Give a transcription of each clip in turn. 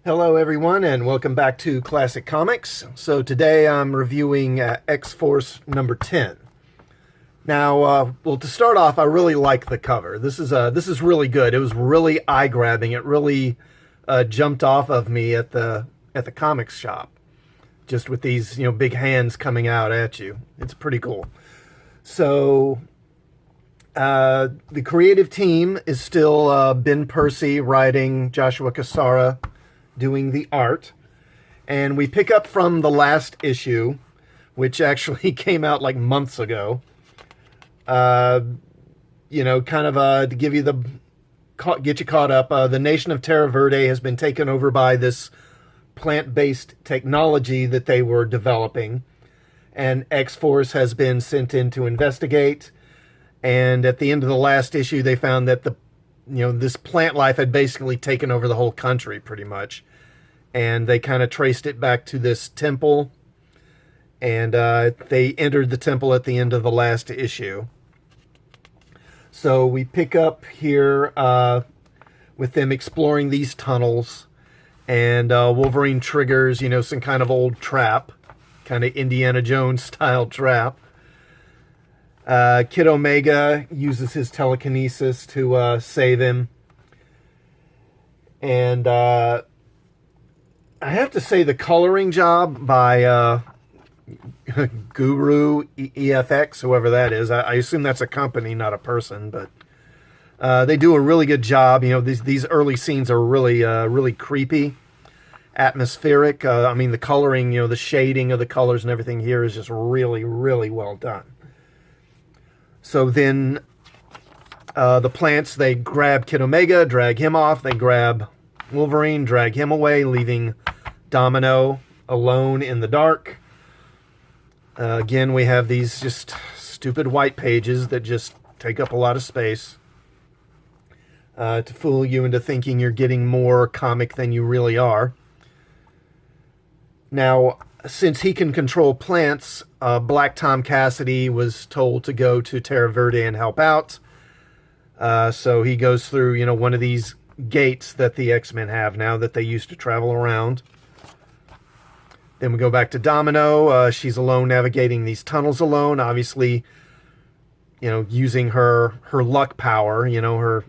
Hello everyone and welcome back to Classic Comics. So today I'm reviewing X-Force number 10. Now, well, to start off, I really like the cover. This is really good. It was really eye-grabbing. It really jumped off of me at the comics shop, just with these big hands coming out at you. It's pretty cool. So the creative team is still Ben Percy writing, Joshua Cassara doing the art, and we pick up from the last issue, which actually came out like months ago. To give you get you caught up. The nation of Terra Verde has been taken over by this plant-based technology that they were developing, and X-Force has been sent in to investigate. And at the end of the last issue, they found that this plant life had basically taken over the whole country pretty much. And they kind of traced it back to this temple. And they entered the temple at the end of the last issue. So we pick up here with them exploring these tunnels. And Wolverine triggers, some kind of old trap. Kind of Indiana Jones style trap. Kid Omega uses his telekinesis to save him. And I have to say the coloring job by Guru EFX, whoever that is. I assume that's a company, not a person, but they do a really good job. These early scenes are really creepy, atmospheric. The coloring, the shading of the colors and everything here is just really, really well done. So then the plants, they grab Kid Omega, drag him off. They grab Wolverine, drag him away, leaving Domino alone in the dark. Again, we have these just stupid white pages that just take up a lot of space to fool you into thinking you're getting more comic than you really are. Now, since he can control plants, Black Tom Cassidy was told to go to Terra Verde and help out. So he goes through, one of these gates that the X-Men have now that they used to travel around. Then we go back to Domino. She's alone navigating these tunnels alone, obviously, using her luck power, her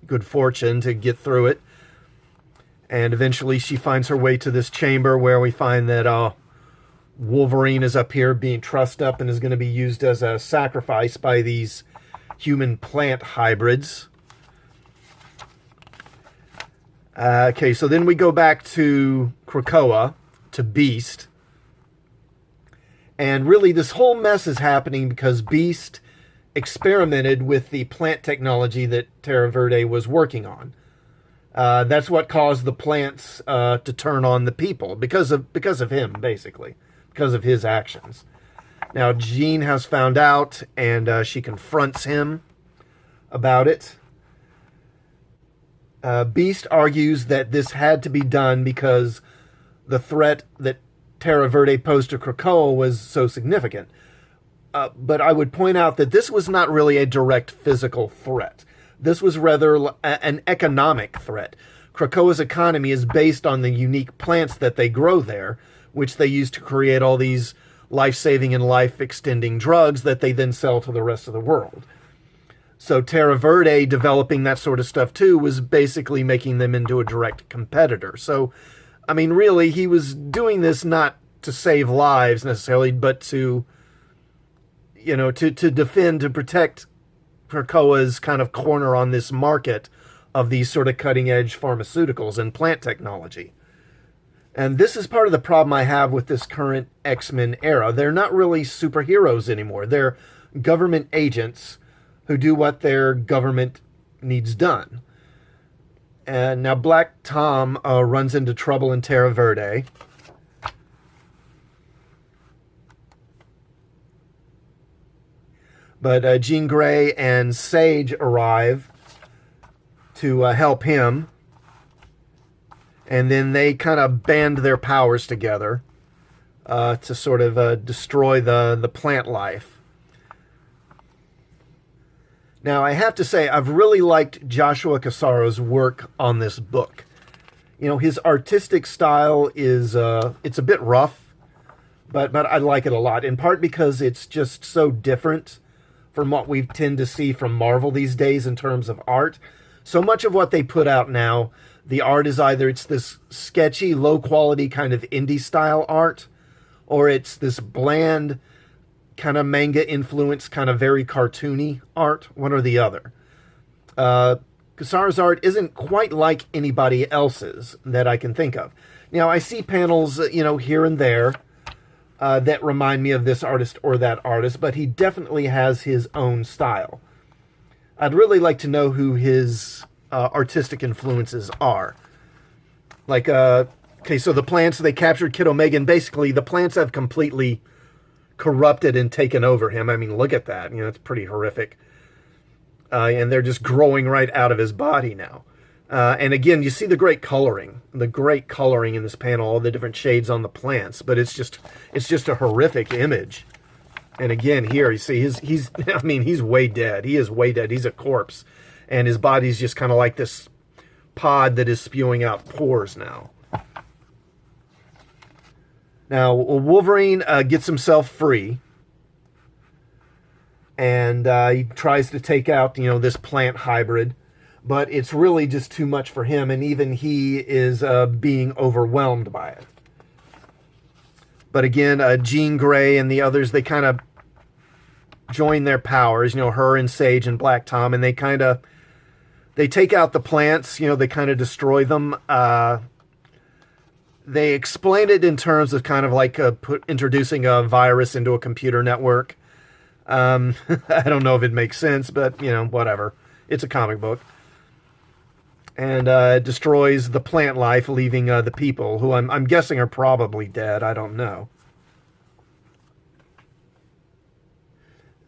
good fortune to get through it. And eventually she finds her way to this chamber where we find that Wolverine is up here being trussed up and is going to be used as a sacrifice by these human-plant hybrids. Okay, so then we go back to Krakoa, to Beast. And really, this whole mess is happening because Beast experimented with the plant technology that Terra Verde was working on. That's what caused the plants to turn on the people, because of him, basically. Because of his actions. Now, Jean has found out, and she confronts him about it. Beast argues that this had to be done because the threat that Terra Verde posed to Krakoa was so significant. But I would point out that this was not really a direct physical threat. This was rather an economic threat. Krakoa's economy is based on the unique plants that they grow there, which they use to create all these life-saving and life-extending drugs that they then sell to the rest of the world. So Terra Verde developing that sort of stuff too was basically making them into a direct competitor. So, really, he was doing this not to save lives necessarily, but to defend, to protect Krakoa's kind of corner on this market of these sort of cutting-edge pharmaceuticals and plant technology. And this is part of the problem I have with this current X-Men era. They're not really superheroes anymore. They're government agents who do what their government needs done. And now Black Tom runs into trouble in Terra Verde. But Jean Grey and Sage arrive to help him. And then they kind of band their powers together to sort of destroy the plant life. Now, I have to say, I've really liked Joshua Cassara's work on this book. You know, his artistic style is, it's a bit rough, but I like it a lot, in part because it's just so different from what we tend to see from Marvel these days in terms of art. So much of what they put out now, the art is either it's this sketchy, low-quality kind of indie-style art, or it's this bland, kind of manga-influenced, kind of very cartoony art, one or the other. Cassara's art isn't quite like anybody else's that I can think of. Now, I see panels, you know, here and there that remind me of this artist or that artist, but he definitely has his own style. I'd really like to know who his artistic influences are. Like, okay, so the plants, they captured Kid Omega, and basically the plants have completely corrupted and taken over him. I mean, look at that. You know, it's pretty horrific. And they're just growing right out of his body now. And again, you see the great coloring in this panel, all the different shades on the plants, but it's just a horrific image. And again, here you see he's I mean, he's way dead. He is way dead. He's a corpse, and his body's just kind of like this pod that is spewing out pores now. Now, Wolverine gets himself free, and he tries to take out, you know, this plant hybrid, but it's really just too much for him, and even he is being overwhelmed by it. But again, Jean Grey and the others, they kind of join their powers, you know, her and Sage and Black Tom, and they take out the plants, you know, they kind of destroy them. They explain it in terms of kind of like introducing a virus into a computer network. I don't know if it makes sense, but, you know, whatever. It's a comic book. And it destroys the plant life, leaving the people, who I'm guessing are probably dead. I don't know.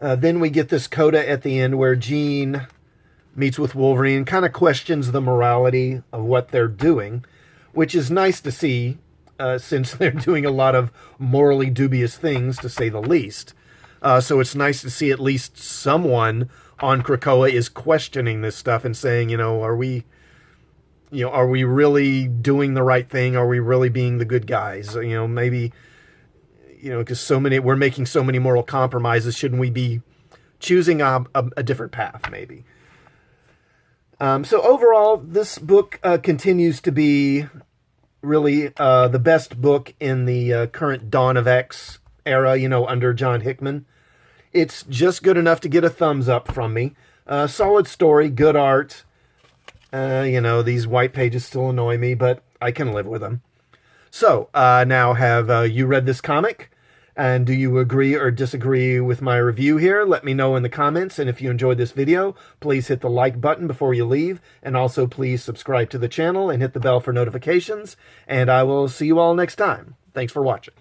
Then we get this coda at the end where Jean meets with Wolverine and kind of questions the morality of what they're doing, which is nice to see, since they're doing a lot of morally dubious things, to say the least. So it's nice to see at least someone on Krakoa is questioning this stuff and saying, you know, are we really doing the right thing? Are we really being the good guys? You know, maybe, you know, because we're making so many moral compromises. Shouldn't we be choosing a different path, maybe? So overall, this book continues to be really the best book in the current Dawn of X era, you know, under John Hickman. It's just good enough to get a thumbs up from me. Solid story, good art. You know, these white pages still annoy me, but I can live with them. So, now have you read this comic? And do you agree or disagree with my review here? Let me know in the comments. And if you enjoyed this video, please hit the like button before you leave. And also please subscribe to the channel and hit the bell for notifications. And I will see you all next time. Thanks for watching.